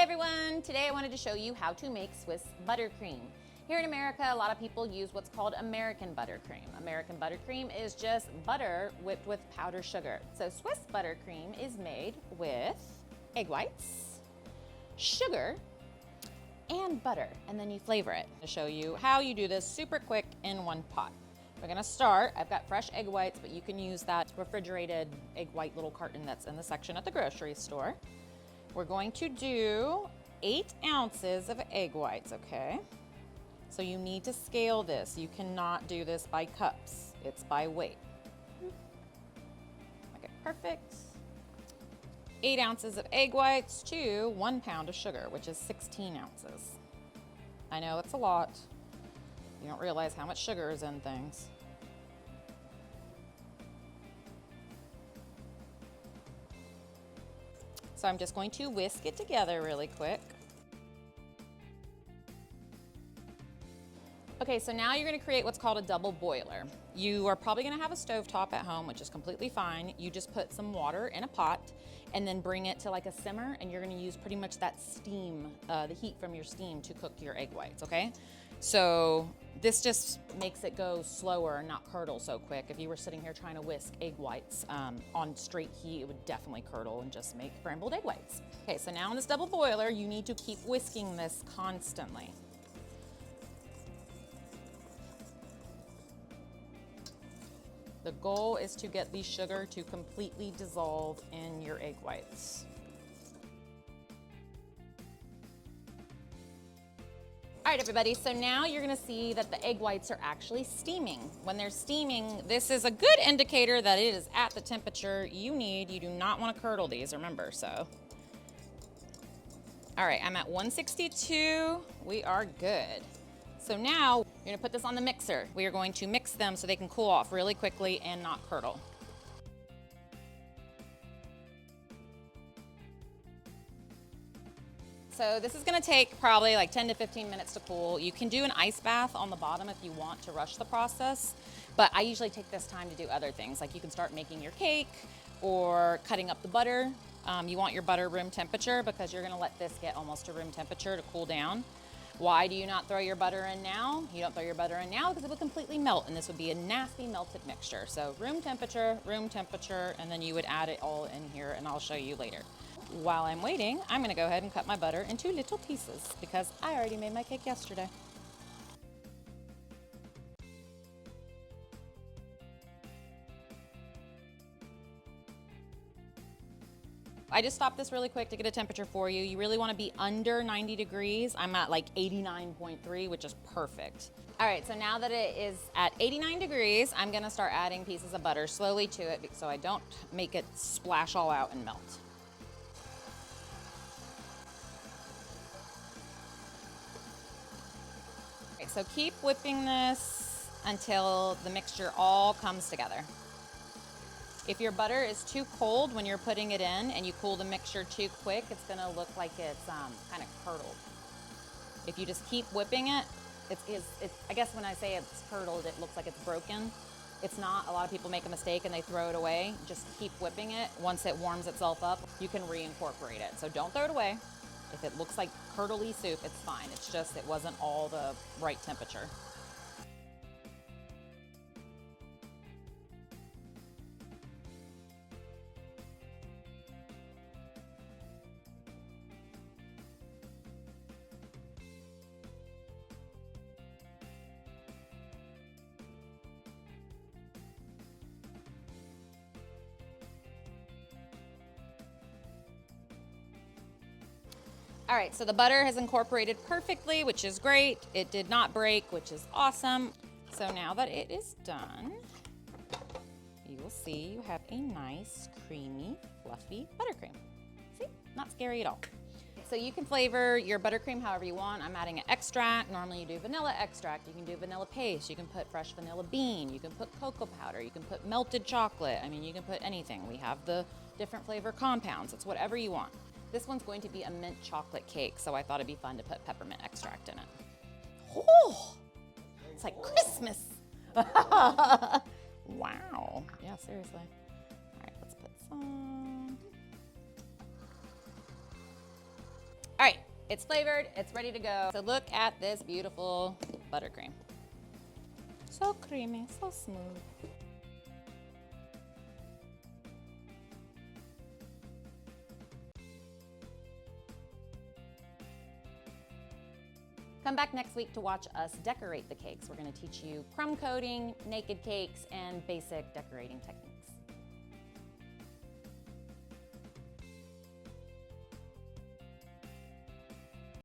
everyone! Today I wanted to show you how to make Swiss buttercream. Here in America, a lot of people use what's called American buttercream. American buttercream is just butter whipped with powdered sugar. So Swiss buttercream is made with egg whites, sugar, and butter, and then you flavor it. To show you how you do this super quick in one pot. We're gonna start, I've got fresh egg whites, but you can use that refrigerated egg white little carton that's in the section at the grocery store. We're going to do 8 ounces of egg whites, okay? So you need to scale this. You cannot do this by cups. It's by weight. Okay, perfect. 8 ounces of egg whites to 1 pound of sugar, which is 16 ounces. I know it's a lot. You don't realize how much sugar is in things. So I'm just going to whisk it together really quick. Okay, so now you're gonna create what's called a double boiler. You are probably gonna have a stovetop at home, which is completely fine. You just put some water in a pot and then bring it to like a simmer, and you're gonna use pretty much that steam, the heat from your steam to cook your egg whites, okay? So this just makes it go slower and not curdle so quick. If you were sitting here trying to whisk egg whites on straight heat, it would definitely curdle and just make scrambled egg whites. Okay, so now in this double boiler, you need to keep whisking this constantly. The goal is to get the sugar to completely dissolve in your egg whites. All right, everybody, so now you're gonna see that the egg whites are actually steaming. When they're steaming, this is a good indicator that it is at the temperature you need. You do not wanna curdle these, remember, so. All right, I'm at 162, we are good. So now, you're gonna put this on the mixer. We are going to mix them so they can cool off really quickly and not curdle. So this is gonna take probably like 10 to 15 minutes to cool. You can do an ice bath on the bottom if you want to rush the process, but I usually take this time to do other things. Like you can start making your cake or cutting up the butter. You want your butter room temperature because you're gonna let this get almost to room temperature to cool down. Why do you not throw your butter in now? You don't throw your butter in now because it would completely melt and this would be a nasty melted mixture. So room temperature, and then you would add it all in here and I'll show you later. While I'm waiting, I'm gonna go ahead and cut my butter into little pieces because I already made my cake yesterday. I just stopped this really quick to get a temperature for you. You really wanna be under 90 degrees. I'm at like 89.3, which is perfect. All right, so now that it is at 89 degrees, I'm gonna start adding pieces of butter slowly to it so I don't make it splash all out and melt. Okay, so keep whipping this until the mixture all comes together. If your butter is too cold when you're putting it in and you cool the mixture too quick, it's gonna look like it's kind of curdled. If you just keep whipping it, I guess when I say it's curdled, it looks like it's broken. It's not. A lot of people make a mistake and they throw it away. Just keep whipping it. Once it warms itself up, you can reincorporate it. So don't throw it away. If it looks like curdly soup, it's fine. It's just it wasn't all the right temperature. All right, so the butter has incorporated perfectly, which is great. It did not break, which is awesome. So now that it is done, you will see you have a nice, creamy, fluffy buttercream. See, not scary at all. So you can flavor your buttercream however you want. I'm adding an extract. Normally you do vanilla extract. You can do vanilla paste. You can put fresh vanilla bean. You can put cocoa powder. You can put melted chocolate. I mean, you can put anything. We have the different flavor compounds. It's whatever you want. This one's going to be a mint chocolate cake, so I thought it'd be fun to put peppermint extract in it. Oh, it's like Christmas. Wow. Yeah, seriously. All right, let's put some. All right, It's flavored, it's ready to go. So look at this beautiful buttercream. So creamy, so smooth. Come back next week to watch us decorate the cakes. We're going to teach you crumb coating, naked cakes, and basic decorating techniques.